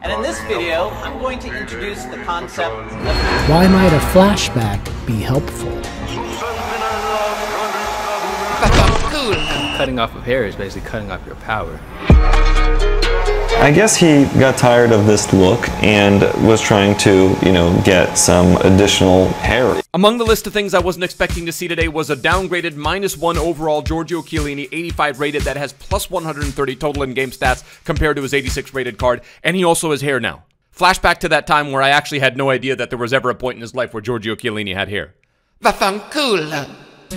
And in this video, I'm going to introduce the concept of... Why might a flashback be helpful? Cutting off of hair is basically cutting off your power. I guess he got tired of this look and was trying to, get some additional hair. Among the list of things I wasn't expecting to see today was a downgraded -1 overall Giorgio Chiellini, 85 rated, that has plus 130 total in-game stats compared to his 86 rated card, and he also has hair now. Flashback to that time where I actually had no idea that there was ever a point in his life where Giorgio Chiellini had hair. Vaffanculo.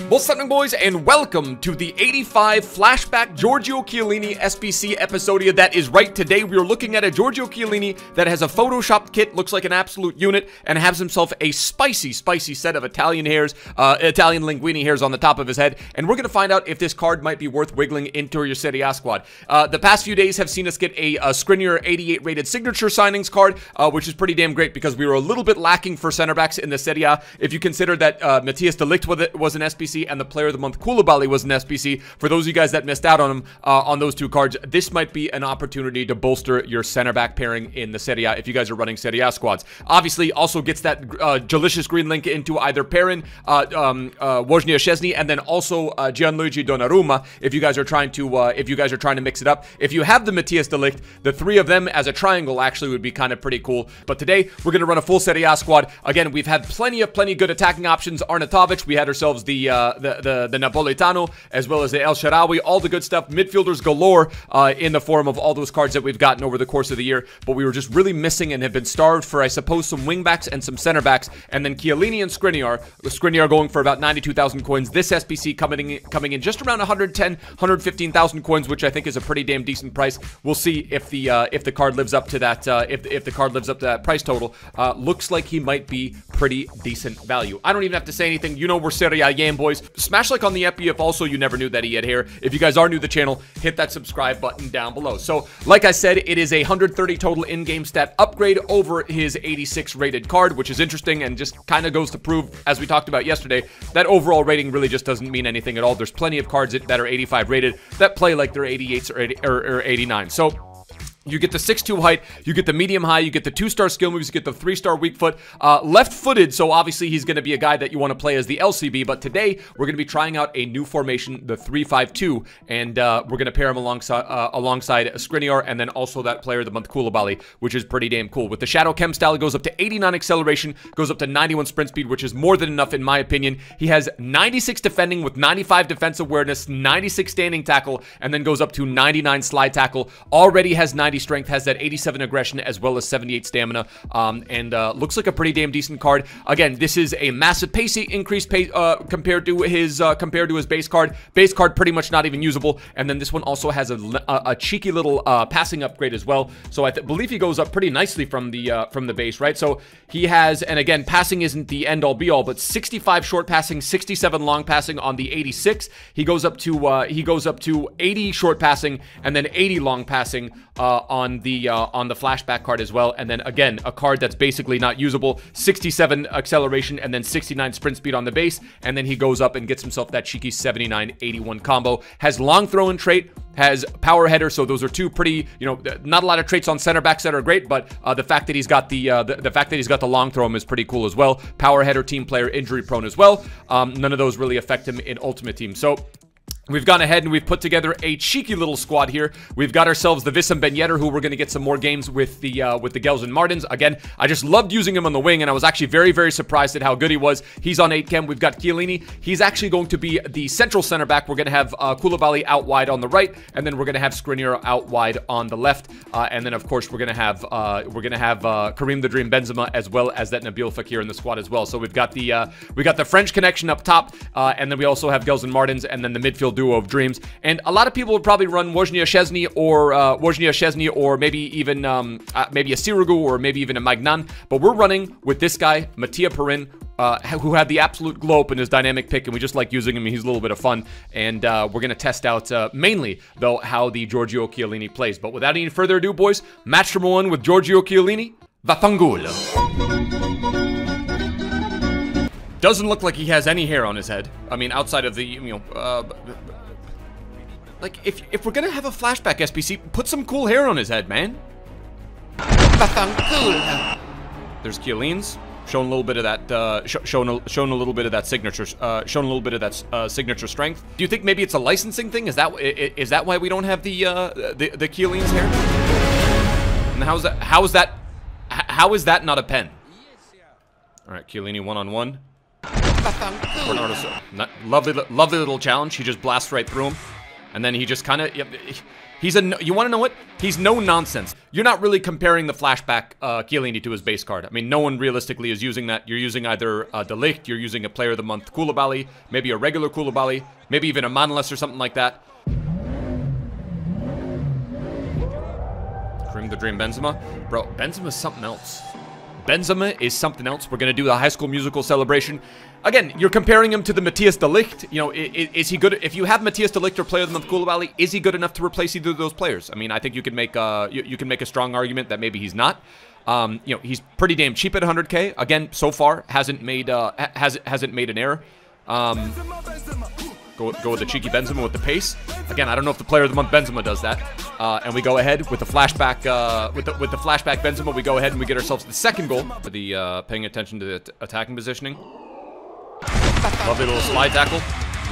What's happening, boys, and welcome to the 85 Flashback Giorgio Chiellini SBC episodia. That is right, today we are looking at a Giorgio Chiellini that has a photoshopped kit, looks like an absolute unit, and has himself a spicy set of Italian hairs, Italian linguini hairs on the top of his head, and we're going to find out if this card might be worth wiggling into your Serie A squad. The past few days have seen us get a Skriniar 88 rated signature signings card, which is pretty damn great because we were a little bit lacking for center backs in the Serie A. If you consider that Matthias de Ligt was an SBC, and the Player of the Month Koulibaly was an SBC. For those of you guys that missed out on him on those two cards, this might be an opportunity to bolster your center back pairing in the Serie A if you guys are running Serie A squads. Obviously, also gets that delicious green link into either Perrin, Wojciech Szczesny, and then also Gianluigi Donnarumma if you guys are trying to mix it up. If you have the Matthias de Ligt, the three of them as a triangle actually would be kind of pretty cool. But today we're going to run a full Serie A squad. Again, we've had plenty good attacking options. Arnautovic, we had ourselves the Napolitano, as well as the El Shaarawy, all the good stuff. Midfielders galore in the form of all those cards that we've gotten over the course of the year, but we were just really missing and have been starved for, I suppose, some wingbacks and some center backs, and then Chiellini and Skriniar. Skriniar going for about 92,000 coins. This SBC coming in just around 110, 115,000 coins, which I think is a pretty damn decent price. We'll see if the card lives up to that. If the card lives up to that price total. Looks like he might be pretty decent value. I don't even have to say anything. You know we're Serie A game, boys. Smash like on the epi if also you never knew that he had hair. If you guys are new to the channel, hit that subscribe button down below. So, like I said, it is a 130 total in-game stat upgrade over his 86 rated card, which is interesting and just kind of goes to prove, as we talked about yesterday, that overall rating really just doesn't mean anything at all. There's plenty of cards that are 85 rated that play like they're 88s or 89. So, you get the 6'2 height, you get the medium high, you get the 2-star skill moves, you get the 3-star weak foot, left-footed, so obviously he's going to be a guy that you want to play as the LCB, but today we're going to be trying out a new formation, the 3-5-2, and we're going to pair him alongside Skriniar, and then also that Player of the Month Koulibaly, which is pretty damn cool. With the Shadow Chem style, it goes up to 89 acceleration, goes up to 91 sprint speed, which is more than enough in my opinion. He has 96 defending with 95 defense awareness, 96 standing tackle, and then goes up to 99 slide tackle. Already has 90 strength, has that 87 aggression as well as 78 stamina, and looks like a pretty damn decent card. Again, this is a massive pacey increase compared to his base card. Base card pretty much not even usable, and then this one also has a cheeky little passing upgrade as well. So I believe he goes up pretty nicely from the base, right? So he has, and again, passing isn't the end all be all, but 65 short passing, 67 long passing on the 86. He goes up to 80 short passing and then 80 long passing on the flashback card as well. And then again, a card that's basically not usable, 67 acceleration and then 69 sprint speed on the base, and then he goes up and gets himself that cheeky 79-81 combo. Has long throw-in trait, has power header, so those are two pretty, not a lot of traits on center backs that are great, but the fact that he's got the long throw is pretty cool as well. Power header, team player, injury prone as well. None of those really affect him in Ultimate Team. So we've gone ahead and we've put together a cheeky little squad here. We've got ourselves the Wissam Ben Yedder, who we're going to get some more games with the Gels and Martins. Again, I just loved using him on the wing, and I was actually very surprised at how good he was. He's on 8 chem. We've got Chiellini. He's actually going to be the central center back. We're going to have Koulibaly out wide on the right, and then we're going to have Skriniar out wide on the left, and then of course we're going to have Karim the Dream Benzema as well as that Nabil Fekir in the squad as well. So we've got the French connection up top, and then we also have Gels and Martins, and then the midfield duo of dreams. And a lot of people would probably run Wojciech Szczesny or maybe even maybe a Sirigu or maybe even a Magnan, but we're running with this guy, Mattia Perrin, who had the absolute glow up in his dynamic pick, and we just like using him. He's a little bit of fun, and we're going to test out mainly, though, how the Giorgio Chiellini plays. But without any further ado, boys, match number 1 with Giorgio Chiellini, Vaffanculo. Doesn't look like he has any hair on his head. I mean, outside of the, like, if we're gonna have a flashback SBC, put some cool hair on his head, man. There's Chiellini's. Showing a little bit of that, showing a little bit of that signature, showing a little bit of that signature strength. Do you think maybe it's a licensing thing? Is that why we don't have the Chiellini's here? And how is that not a pen? All right, Chiellini one-on-one. Lovely little challenge. He just blasts right through him, and then he just kind of. You want to know what? He's no nonsense. You're not really comparing the flashback Chiellini to his base card. I mean, no one realistically is using that. You're using either De Ligt, you're using a Player of the Month Koulibaly, maybe a regular Koulibaly, maybe even a Manolas or something like that. Karim the Dream Benzema. Bro, Benzema's something else. Benzema is something else. We're going to do the High School Musical celebration. Again, you're comparing him to the Matthias de Ligt. You know, is he good? If you have Matthias de Ligt or Player of the Month Koulibaly, is he good enough to replace either of those players? I mean, I think you can make you can make a strong argument that maybe he's not. You know, he's pretty damn cheap at 100K. Again, so far hasn't made an error. Go with the cheeky Benzema with the pace. Again, I don't know if the Player of the Month Benzema does that. And we go ahead with the flashback with the flashback Benzema. We go ahead and we get ourselves the second goal for the paying attention to the attacking positioning. Lovely little slide tackle.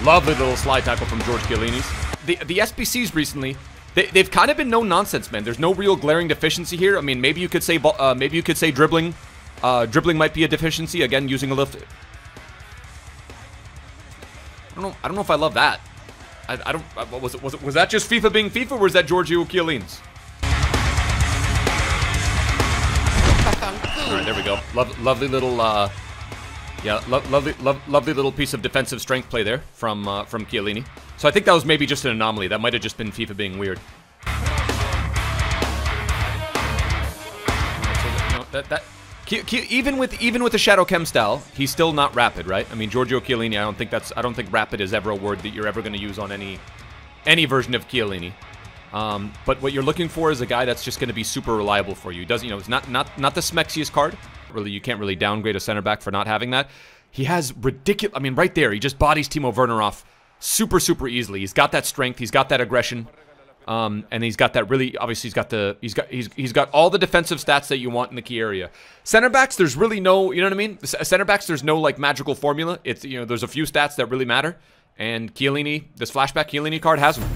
Lovely little slide tackle from George Chiellini's. The SBCs recently, they've kind of been no nonsense, man. There's no real glaring deficiency here. I mean, maybe you could say dribbling. Dribbling might be a deficiency. Again, using a lift. I don't know if I love that. I don't. Was that just FIFA being FIFA, or was that Giorgio Chiellini's? All right, there we go. Lovely little. Yeah, lovely little piece of defensive strength play there from Chiellini. So I think that was maybe just an anomaly. That might have just been FIFA being weird. Even with the Shadow Chem style, he's still not rapid, right? I mean, Giorgio Chiellini. I don't think rapid is ever a word that you're ever going to use on any version of Chiellini. But what you're looking for is a guy that's just going to be super reliable for you. He does, you know, it's not the smexiest card. Really, you can't really downgrade a center back for not having that. He has ridiculous. I mean, right there, he just bodies Timo Werner off super easily. He's got that strength. He's got that aggression, and he's got that really. Obviously, he's got all the defensive stats that you want in the key area. Center backs, there's really no. You know what I mean? Center backs, there's no like magical formula. It's, you know, there's a few stats that really matter, and Chiellini, this flashback Chiellini card has them.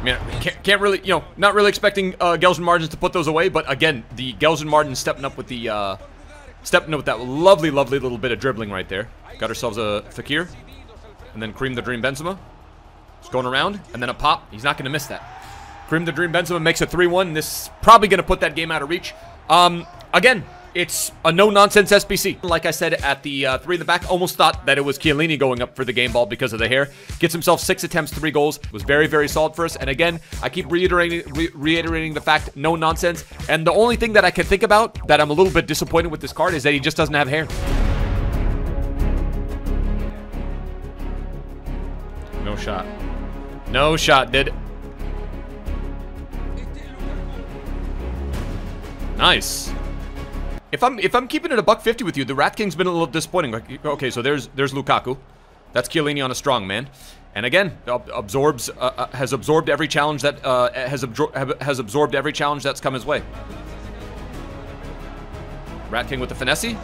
I mean, can't really, you know, not really expecting Gelson Martins to put those away, but again, the Gelson Martins stepping up with that lovely little bit of dribbling right there. Got ourselves a Fekir, and then Karim the Dream Benzema. Just going around, and then a pop. He's not going to miss that. Karim the Dream Benzema makes a 3-1, and this is probably going to put that game out of reach. Again, it's a no-nonsense SBC. Like I said at the 3 in the back, almost thought that it was Chiellini going up for the game ball because of the hair. Gets himself 6 attempts, 3 goals. Was very solid for us. And again, I keep reiterating the fact, no nonsense. And the only thing that I can think about that I'm a little bit disappointed with this card is that he just doesn't have hair. No shot. No shot, did. Nice. If I'm keeping it a $150 with you, the Rat King's been a little disappointing. Okay, so there's Lukaku. That's Chiellini on a strong man, and again, has absorbed every challenge that has absorbed every challenge that's come his way. Rat King with the finesse.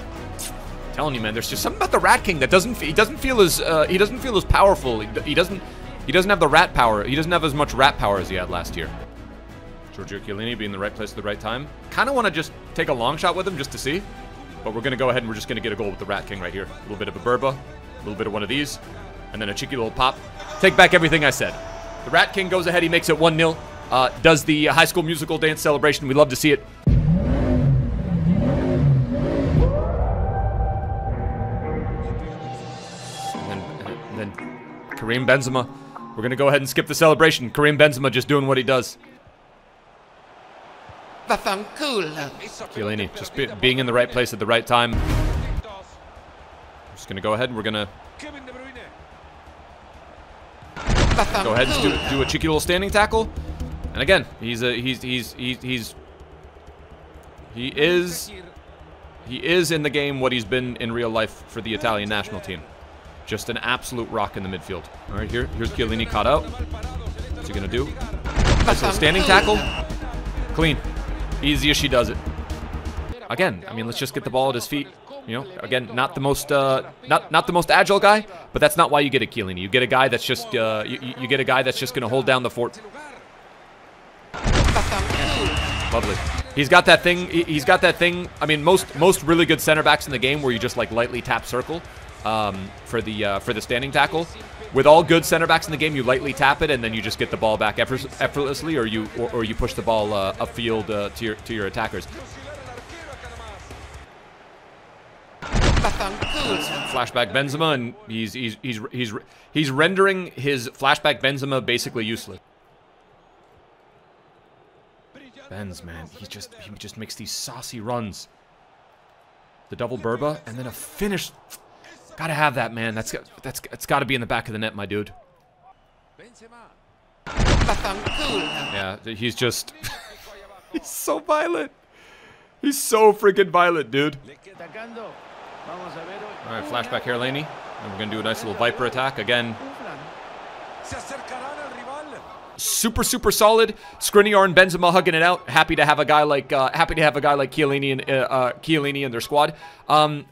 Telling you, man, there's just something about the Rat King that doesn't feel as powerful. He doesn't have the rat power. He doesn't have as much rat power as he had last year. Giorgio Chiellini being in the right place at the right time. Kind of want to just take a long shot with him just to see. But we're going to go ahead and we're just going to get a goal with the Rat King right here. A little bit of a Burba, a little bit of one of these, and then a cheeky little pop. Take back everything I said. The Rat King goes ahead. He makes it 1-0. Does the High School Musical dance celebration. We love to see it. And then Karim Benzema. We're going to go ahead and skip the celebration. Karim Benzema just doing what he does. Chiellini just being in the right place at the right time. Just gonna go ahead and we're gonna go ahead and do a cheeky little standing tackle. And again, he is in the game what he's been in real life for the Italian national team. Just an absolute rock in the midfield. All right, here's Chiellini caught out. What's he gonna do? Nice little standing tackle. Clean. Easy as she does it. Again, I mean, let's just get the ball at his feet. You know, again, not the most agile guy, but that's not why you get a Chiellini. You get a guy that's just you get a guy that's just gonna hold down the fort. Lovely. He's got that thing. He's got that thing. I mean, most really good center backs in the game where you just like lightly tap circle for the standing tackle. With all good center backs in the game, you lightly tap it and then you just get the ball back effortlessly, or you push the ball upfield to your attackers. Flashback Benzema, and he's rendering his flashback Benzema basically useless. Benz, man, he just makes these saucy runs. The double Burba and then a finish. Gotta have that, man. That's got to be in the back of the net, my dude. Yeah, he's just he's so violent. He's so freaking violent, dude. All right, flashback Chiellini, and we're gonna do a nice little Viper attack again. Super Solid. Skriniar and Benzema hugging it out. Happy to have a guy like Chiellini in their squad.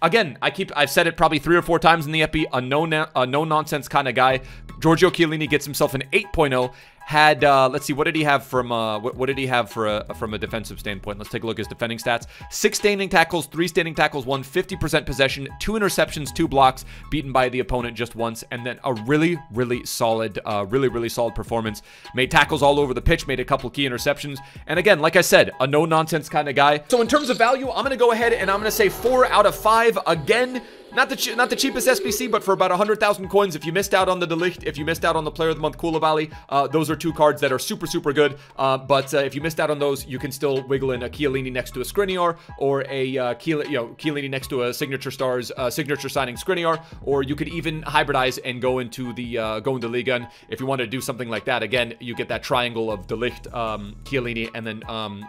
Again, I've said it probably 3 or 4 times in the epi. A no nonsense kind of guy. Giorgio Chiellini gets himself an 8.0. Had let's see, what did he have from what did he have from a defensive standpoint? Let's take a look at his defending stats. 6 standing tackles, 3 standing tackles, 50% possession, 2 interceptions, 2 blocks, beaten by the opponent just once, and then a really solid performance. Made tackles all over the pitch, made a couple key interceptions, and again, like I said, a no nonsense kind of guy. So in terms of value, I'm gonna go ahead and I'm gonna say 4 out of 5 again. Not the cheapest SBC, but for about 100,000 coins. If you missed out on the De Ligt, if you missed out on the Player of the Month Koulibaly, those are 2 cards that are super good. But if you missed out on those, you can still wiggle in a Chiellini next to a Skriniar, or a Chiellini next to a signature signing Skriniar, or you could even hybridize and go into Liga. And if you want to do something like that, again, you get that triangle of De Ligt, Chiellini, and then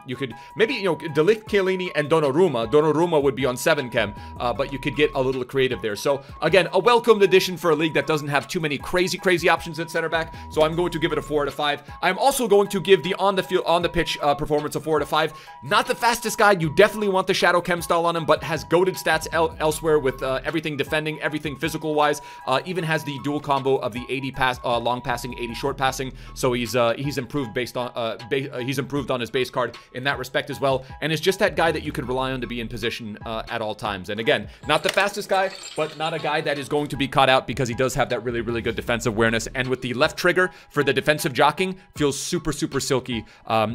you could maybe De Ligt, Chiellini, and Donnarumma. Donnarumma would be on 7 chem, but you could get a little creative there. So again, a welcomed addition for a league that doesn't have too many crazy options at center back. So I'm going to give it a 4 out of 5. I'm also going to give the on the pitch performance a 4 out of 5. Not the fastest guy. You definitely want the shadow chem style on him, but has goated stats elsewhere with everything defending, everything physical wise. Even has the dual combo of the 80 long passing, 80 short passing. So he's improved he's improved on his base card in that respect as well, and is just that guy that you could rely on to be in position at all times. And again, not the fastest guy, but not a guy that is going to be caught out because he does have that really good defensive awareness, and with the left trigger for the defensive jockeying, feels super silky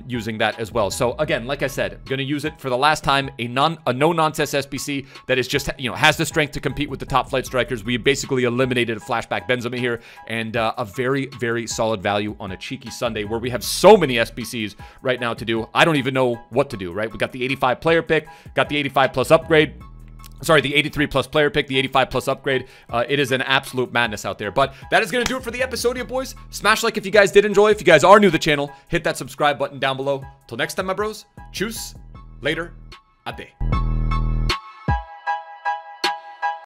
using that as well. So again, like I said, I'm gonna use it for the last time, a no-nonsense SBC that is just, has the strength to compete with the top flight strikers. We basically eliminated a flashback Benzema here, and a very solid value on a cheeky Sunday where we have so many SBCs right now to do. I don't even know what to do, right? We got the 85 player pick, got the 85 plus upgrade. Sorry, the 83 plus player pick, the 85 plus upgrade. It is an absolute madness out there. But that is going to do it for the episode here, boys. Smash like if you guys did enjoy. If you guys are new to the channel, hit that subscribe button down below. Till next time, my bros. Tschüss. Later. Ade.